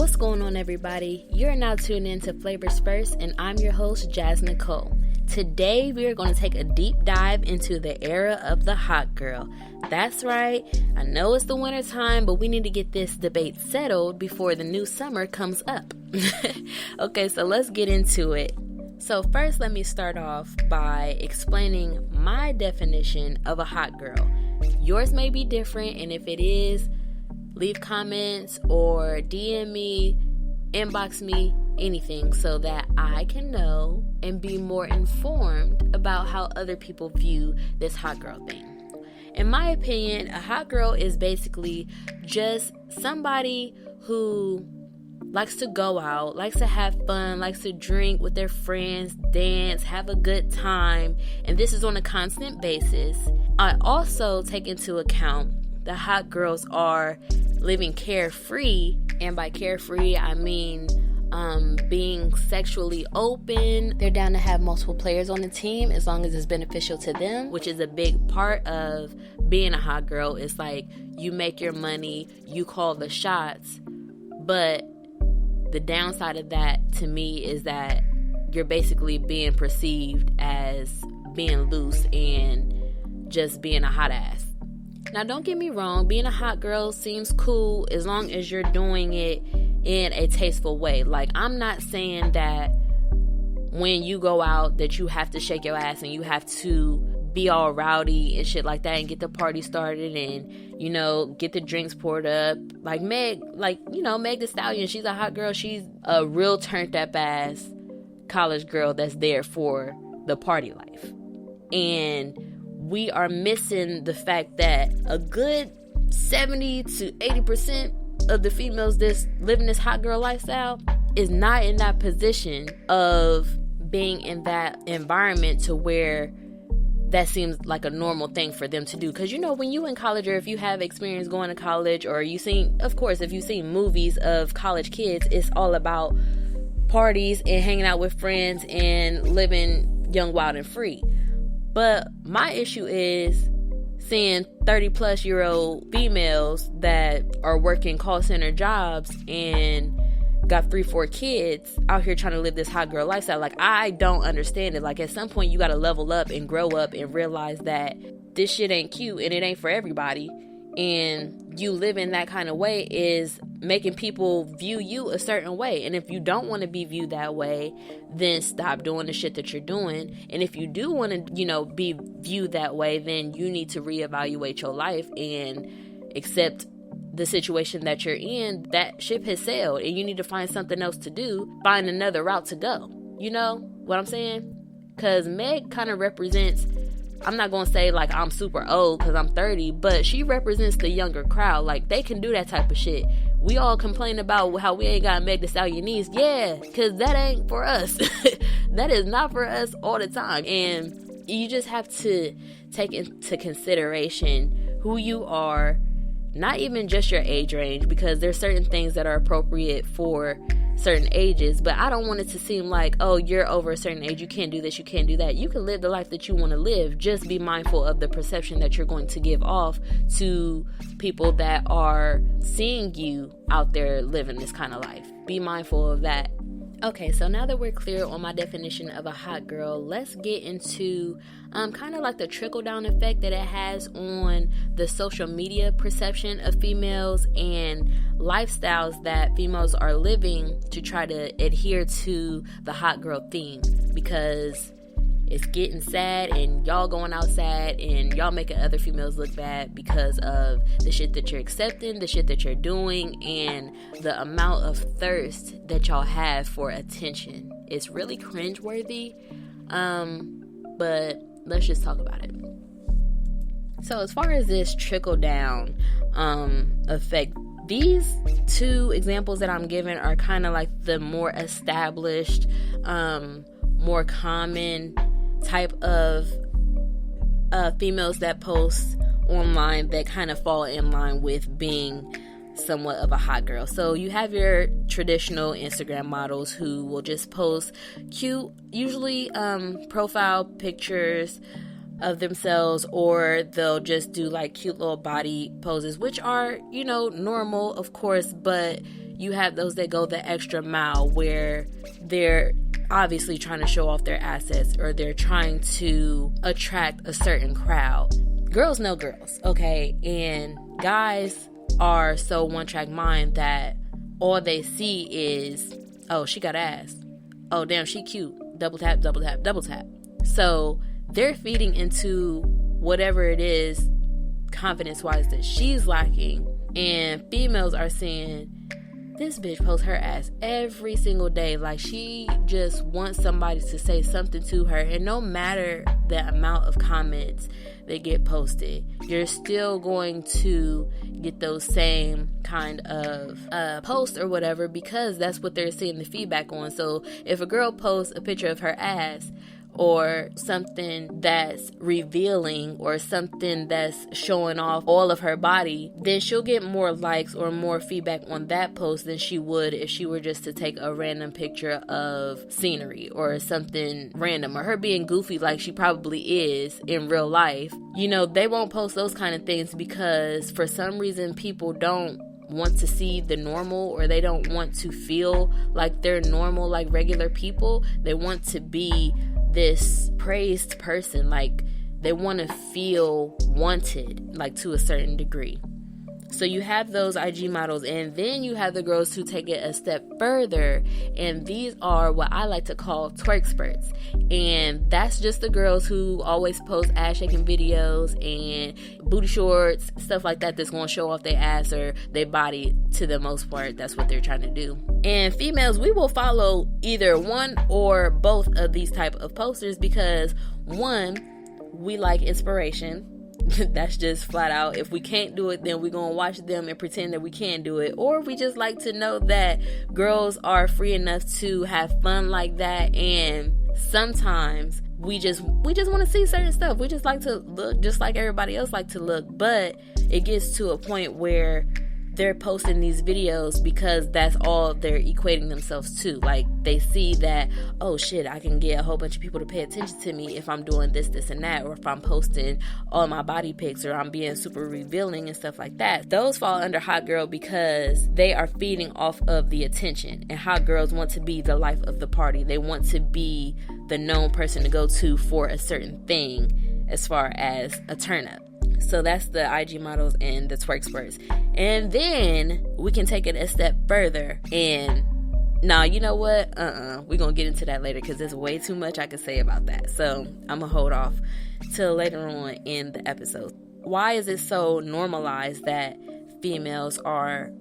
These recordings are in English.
What's going on, everybody? You're now tuned in to Flavors First, and I'm your host, Jazz Nicole. Today, we are going to take a deep dive into the era of the hot girl. That's right, I know it's the winter time, but we need to get this debate settled before the new summer comes up. Okay, so let's get into it. So first, let me start off by explaining my definition of a hot girl. Yours may be different, and if it is, leave comments or DM me, inbox me, anything so that I can know and be more informed about how other people view this hot girl thing. In my opinion, a hot girl is basically just somebody who likes to go out, likes to have fun, likes to drink with their friends, dance, have a good time, and this is on a constant basis. I also take into account that hot girls are living carefree, and by carefree I mean being sexually open. They're down to have multiple players on the team as long as it's beneficial to them, which is a big part of being a hot girl. It's like you make your money, you call the shots, but the downside of that to me is that you're basically being perceived as being loose and just being a hot ass. Now, don't get me wrong, being a hot girl seems cool as long as you're doing it in a tasteful way. Like, I'm not saying that when you go out that you have to shake your ass and you have to be all rowdy and shit like that and get the party started and, you know, get the drinks poured up. Like Meg Thee Stallion, she's a hot girl. She's a real turned up ass college girl that's there for the party life. And we are missing the fact that a good 70 to 80% of the females that's living this hot girl lifestyle is not in that position of being in that environment to where that seems like a normal thing for them to do. Because, you know, when you in college, or if you have experience going to college, or if you've seen movies of college kids, it's all about parties and hanging out with friends and living young, wild, and free. But my issue is seeing 30-plus-year-old females that are working call center jobs and got 3-4 kids out here trying to live this hot girl lifestyle. Like, I don't understand it. Like, at some point, you got to level up and grow up and realize that this shit ain't cute and it ain't for everybody. And you living that kind of way is making people view you a certain way. And if you don't want to be viewed that way, then stop doing the shit that you're doing. And if you do want to, you know, be viewed that way, then you need to reevaluate your life and accept the situation that you're in. That ship has sailed and you need to find something else to do. Find another route to go. You know what I'm saying? Because Meg kind of represents, I'm not going to say like I'm super old because I'm 30, but she represents the younger crowd. Like, they can do that type of shit. We all complain about how we ain't got Meg Thee Stallion knees. Yeah, because that ain't for us. That is not for us all the time. And you just have to take into consideration who you are, not even just your age range, because there's certain things that are appropriate for certain ages, but I don't want it to seem like, oh, you're over a certain age, you can't do this, you can't do that. You can live the life that you want to live. Just be mindful of the perception that you're going to give off to people that are seeing you out there living this kind of life. Be mindful of that. Okay, so now that we're clear on my definition of a hot girl, let's get into kind of like the trickle-down effect that it has on the social media perception of females and lifestyles that females are living to try to adhere to the hot girl theme. Because it's getting sad and y'all going outside and y'all making other females look bad because of the shit that you're accepting, the shit that you're doing, and the amount of thirst that y'all have for attention. It's really cringeworthy, but let's just talk about it. So as far as this trickle down effect, these two examples that I'm giving are kind of like the more established, more common type of females that post online that kind of fall in line with being somewhat of a hot girl. So you have your traditional Instagram models who will just post cute, usually profile pictures of themselves, or they'll just do like cute little body poses, which are, you know, normal, of course, but you have those that go the extra mile where they're obviously trying to show off their assets or they're trying to attract a certain crowd. Girls know girls, okay? And guys are so one-track mind that all they see is, oh, she got ass. Oh, damn, she cute. Double tap, double tap, double tap. So they're feeding into whatever it is confidence-wise that she's lacking. And females are saying, this bitch posts her ass every single day. Like, she just wants somebody to say something to her. And no matter the amount of comments that get posted, you're still going to get those same kind of posts or whatever, because that's what they're seeing the feedback on. So if a girl posts a picture of her ass, or something that's revealing, or something that's showing off all of her body, then she'll get more likes or more feedback on that post than she would if she were just to take a random picture of scenery or something random, or her being goofy like she probably is in real life. You know, they won't post those kind of things because for some reason people don't want to see the normal, or they don't want to feel like they're normal like regular people. They want to be this praised person. Like, they want to feel wanted, like, to a certain degree. So you have those IG models, and then you have the girls who take it a step further, and these are what I like to call twerk spurts. And that's just the girls who always post ass shaking videos and booty shorts, stuff like that, that's going to show off their ass or their body. To the most part, that's what they're trying to do. And females, we will follow either one or both of these type of posters because, one, we like inspiration. That's just flat out. If we can't do it, then we're gonna watch them and pretend that we can do it. Or we just like to know that girls are free enough to have fun like that. And sometimes we just want to see certain stuff. We just like to look just like everybody else like to look. But it gets to a point where they're posting these videos because that's all they're equating themselves to. Like, they see that, oh shit, I can get a whole bunch of people to pay attention to me if I'm doing this, this, and that, or if I'm posting all my body pics, or I'm being super revealing and stuff like that. Those fall under hot girl because they are feeding off of the attention. And hot girls want to be the life of the party. They want to be the known person to go to for a certain thing as far as a turn up. So that's the IG models and the twerk spurts. And then we can take it a step further. And now, you know what? We're going to get into that later because there's way too much I can say about that. So I'm going to hold off till later on in the episode. Why is it so normalized that females are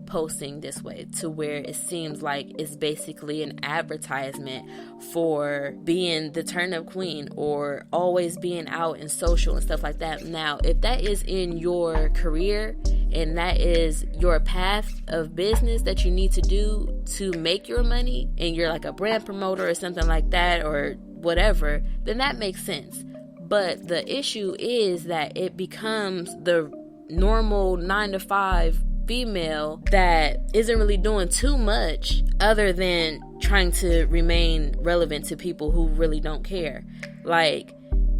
posting this way, to where it seems like it's basically an advertisement for being the turn-up queen or always being out and social and stuff like that? Now, if that is in your career and that is your path of business that you need to do to make your money, and you're like a brand promoter or something like that or whatever, then that makes sense. But the issue is that it becomes the normal 9-to-5 female that isn't really doing too much other than trying to remain relevant to people who really don't care. Like,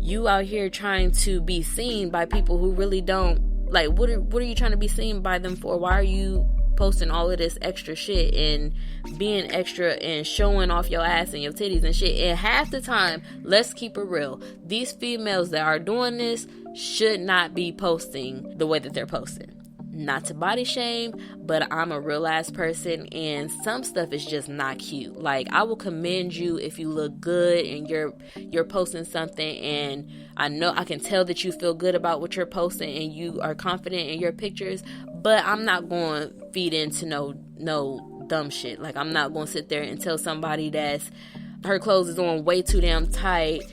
you out here trying to be seen by people who really don't, like, what are you trying to be seen by them for? Why are you posting all of this extra shit and being extra and showing off your ass and your titties and shit? And half the time, let's keep it real, these females that are doing this should not be posting the way that they're posting. Not to body shame, but I'm a real ass person, and some stuff is just not cute. Like, I will commend you if you look good and you're posting something, and I know I can tell that you feel good about what you're posting and you are confident in your pictures, but I'm not going to feed into no dumb shit. Like, I'm not going to sit there and tell somebody that's her clothes is on way too damn tight,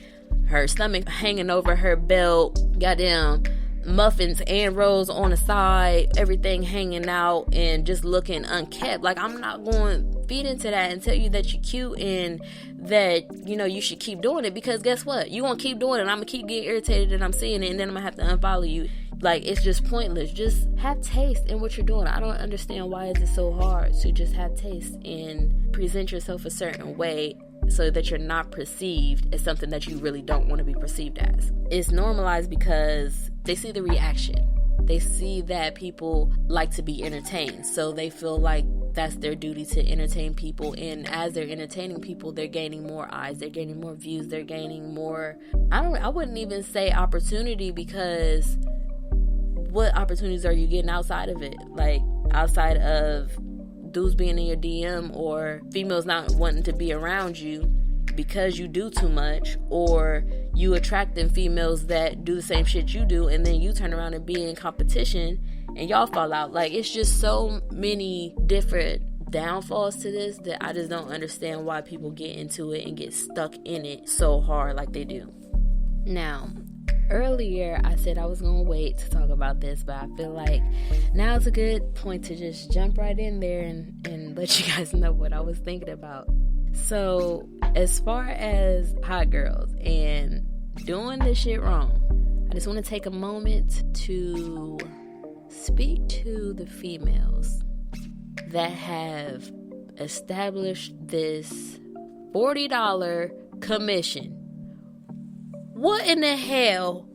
her stomach hanging over her belt, goddamn muffins and rolls on the side, everything hanging out and just looking unkept. Like, I'm not going to feed into that and tell you that you're cute and that, you know, you should keep doing it, because guess what? You're going to keep doing it and I'm going to keep getting irritated and I'm seeing it, and then I'm going to have to unfollow you. Like, it's just pointless. Just have taste in what you're doing. I don't understand why is it so hard to just have taste and present yourself a certain way so that you're not perceived as something that you really don't want to be perceived as. It's normalized because they see the reaction. They see that people like to be entertained, so they feel like that's their duty to entertain people. And as they're entertaining people, they're gaining more eyes, they're gaining more views, they're gaining more, I wouldn't even say opportunity, because what opportunities are you getting outside of it? Like, outside of dudes being in your DM, or females not wanting to be around you because you do too much, or you attracting females that do the same shit you do, and then you turn around and be in competition and y'all fall out. Like, it's just so many different downfalls to this that I just don't understand why people get into it and get stuck in it so hard like they do. Now, earlier I said I was gonna wait to talk about this, but I feel like now is a good point to just jump right in there and let you guys know what I was thinking about. So, as far as hot girls and doing this shit wrong, I just want to take a moment to speak to the females that have established this $40 commission. What in the hell?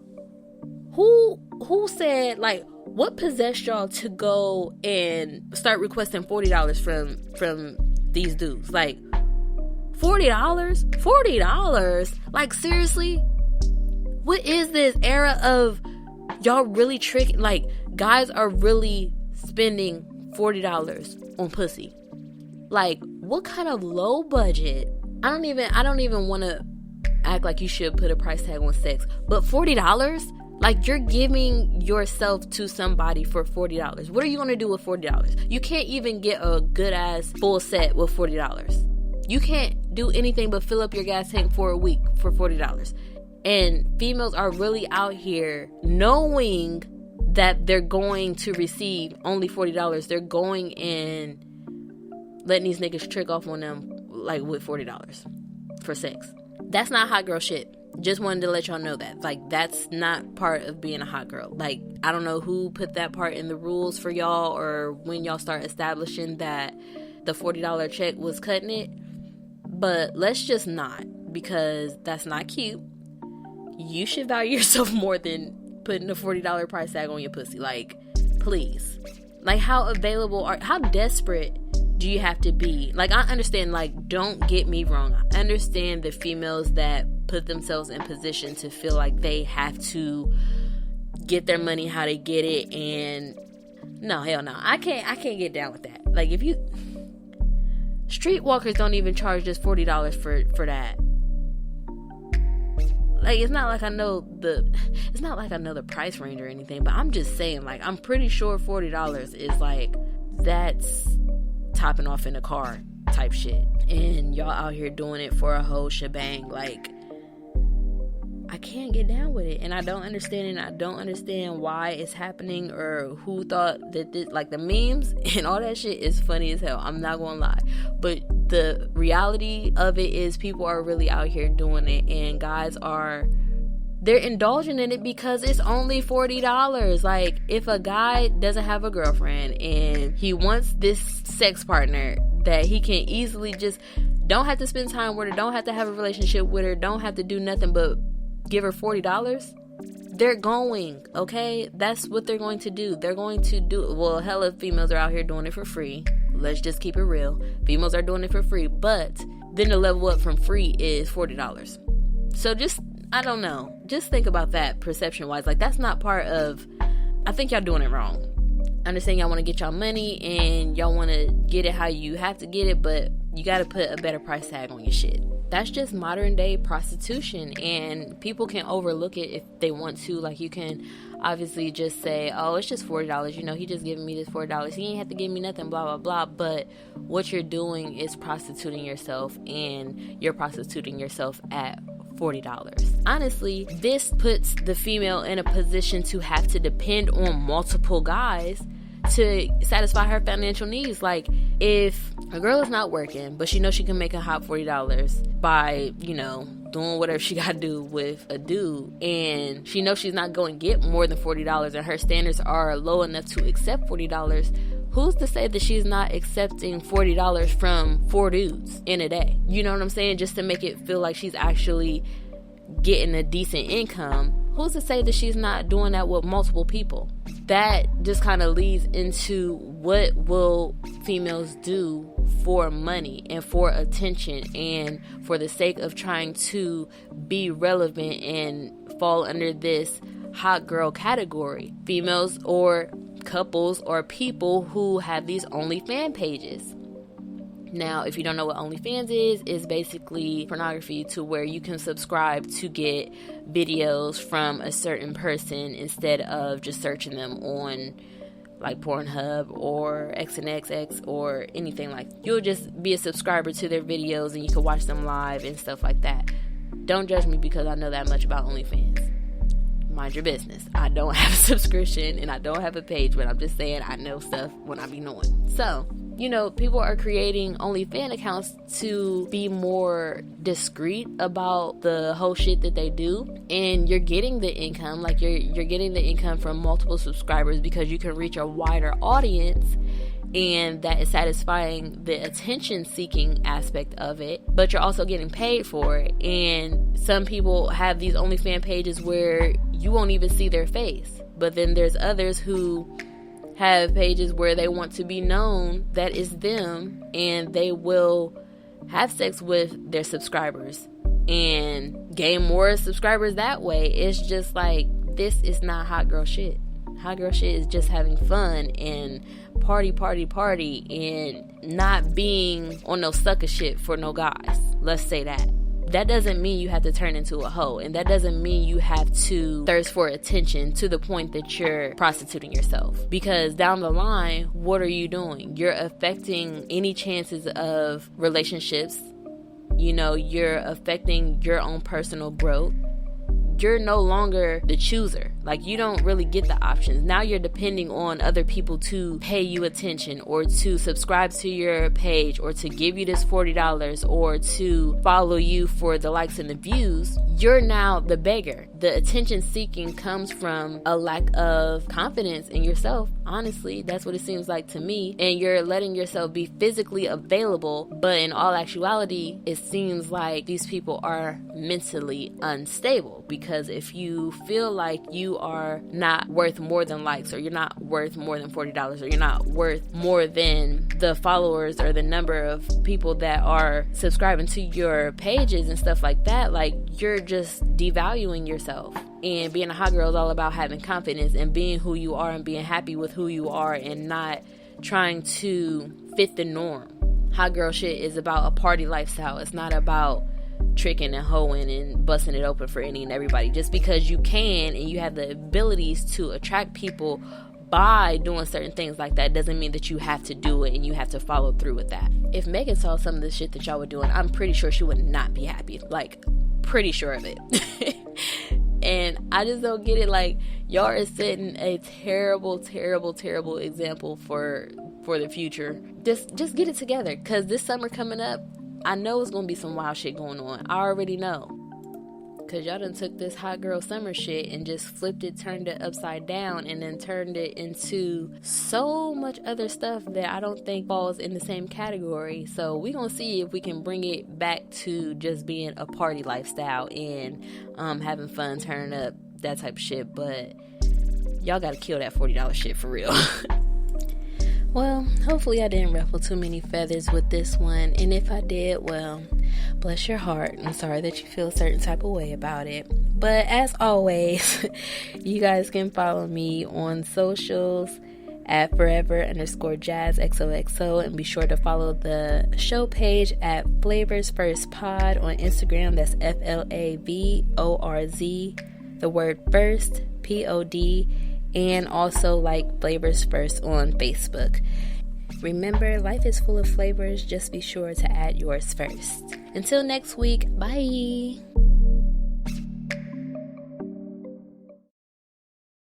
Who said, like, what possessed y'all to go and start requesting $40 from these dudes? Like, $40? Like, seriously? What is this era of y'all really tricking? Like, guys are really spending $40 on pussy. Like, what kind of low budget? I don't even want to act like you should put a price tag on sex, but $40? Like, you're giving yourself to somebody for $40. What are you going to do with $40? You can't even get a good ass full set with $40. You can't do anything but fill up your gas tank for a week for $40. And females are really out here knowing that they're going to receive only $40. They're going and letting these niggas trick off on them, like, with $40 for sex. That's not hot girl shit. Just wanted to let y'all know that. Like, that's not part of being a hot girl. Like, I don't know who put that part in the rules for y'all, or when y'all start establishing that the $40 check was cutting it. But let's just not, because that's not cute. You should value yourself more than putting a $40 price tag on your pussy. Like, please. Like, how desperate do you have to be? Like, I understand, like, don't get me wrong. I understand the females that put themselves in position to feel like they have to get their money how they get it, and no, hell no. I can't get down with that. Like, if you... Streetwalkers don't even charge just $40 for that. Like, it's not like I know the price range or anything, but I'm just saying, like, I'm pretty sure $40 is, like, that's topping off in a car type shit. And y'all out here doing it for a whole shebang. Like, I can't get down with it, and I don't understand it. And I don't understand why it's happening, or who thought that this, like, the memes and all that shit is funny as hell. I'm not gonna lie, but the reality of it is people are really out here doing it, and guys they're indulging in it because it's only $40. Like, if a guy doesn't have a girlfriend and he wants this sex partner that he can easily just don't have to spend time with her, don't have to have a relationship with her, don't have to do nothing but give her $40, they're going, okay? That's what they're going to do. They're going to do, well, hella females are out here doing it for free. Let's just keep it real. Females are doing it for free, but then the level up from free is $40. So just, I don't know. Just think about that perception-wise. Like, that's not part of, I think y'all doing it wrong. I understand y'all want to get y'all money and y'all want to get it how you have to get it, but you got to put a better price tag on your shit. That's just modern day prostitution, and people can overlook it if they want to. Like, you can obviously just say, oh, it's just $40, you know, he just giving me this $40, he ain't have to give me nothing, blah blah blah. But what you're doing is prostituting yourself, and you're prostituting yourself at $40. Honestly, this puts the female in a position to have to depend on multiple guys to satisfy her financial needs. Like, if a girl is not working, but she knows she can make a hot $40 by, you know, doing whatever she gotta do with a dude, and she knows she's not going to get more than $40, and her standards are low enough to accept $40, who's to say that she's not accepting $40 from 4 dudes in a day? You know what I'm saying? Just to make it feel like she's actually getting a decent income. Who's to say that she's not doing that with multiple people? that just kind of leads into what will females do for money and for attention and for the sake of trying to be relevant and fall under this hot girl category. Females or couples or people who have these OnlyFans pages. Now, if you don't know what OnlyFans is, it's basically pornography, to where you can subscribe to get videos from a certain person instead of just searching them on like Pornhub or XNXX or anything like that. You'll just be a subscriber to their videos and you can watch them live and stuff like that. Don't judge me because I know that much about OnlyFans. Mind your business. I don't have a subscription and I don't have a page, but I'm just saying I know stuff when I be knowing. So, people are creating OnlyFans accounts to be more discreet about the whole shit that they do, and you're getting the income, like you're getting the income from multiple subscribers because you can reach a wider audience, and that is satisfying the attention-seeking aspect of it, but you're also getting paid for it. And some people have these OnlyFans pages where you won't even see their face, but then there's others who have pages where they want to be known that is them, and they will have sex with their subscribers and gain more subscribers that way. It's just like, this is not hot girl shit. Hot girl shit is just having fun and party and not being on no sucker shit for no guys. Let's say that. That doesn't mean you have to turn into a hoe, and that doesn't mean you have to thirst for attention to the point that you're prostituting yourself. Because down the line, what are you doing? You're affecting any chances of relationships. You're affecting your own personal growth. You're no longer the chooser. Like, you don't really get the options. Now you're depending on other people to pay you attention, or to subscribe to your page, or to give you this $40, or to follow you for the likes and the views. You're now the beggar. The attention seeking comes from a lack of confidence in yourself. Honestly, that's what it seems like to me. And you're letting yourself be physically available, but in all actuality, it seems like these people are mentally unstable. Because if you feel like you are not worth more than likes, or you're not worth more than $40, or you're not worth more than the followers or the number of people that are subscribing to your pages and stuff like that, like, you're just devaluing yourself. And being a hot girl is all about having confidence and being who you are and being happy with who you are and not trying to fit the norm. Hot girl shit is about a party lifestyle. It's not about tricking and hoeing and busting it open for any and everybody. Just because you can and you have the abilities to attract people by doing certain things like that doesn't mean that you have to do it and you have to follow through with that. If Megan saw some of the shit that y'all were doing, I'm pretty sure she would not be happy. Like, pretty sure of it. And I just don't get it. Like, y'all are setting a terrible example for the future. Just get it together, because this summer coming up, I know it's gonna be some wild shit going on. I already know, because y'all done took this hot girl summer shit and just flipped it, turned it upside down, and then turned it into so much other stuff that I don't think falls in the same category. So we gonna see if we can bring it back to just being a party lifestyle and having fun, turning up, that type of shit. But y'all gotta kill that $40 shit for real. Well, hopefully I didn't ruffle too many feathers with this one, and if I did, well, bless your heart. I'm sorry that you feel a certain type of way about it. But as always, you guys can follow me on socials at forever_jazzxoxo, and be sure to follow the show page at Flavors First Pod on Instagram. That's FLAVORZ, the word first, POD. And also like Flavors First on Facebook. Remember, life is full of flavors. Just be sure to add yours first. Until next week, bye.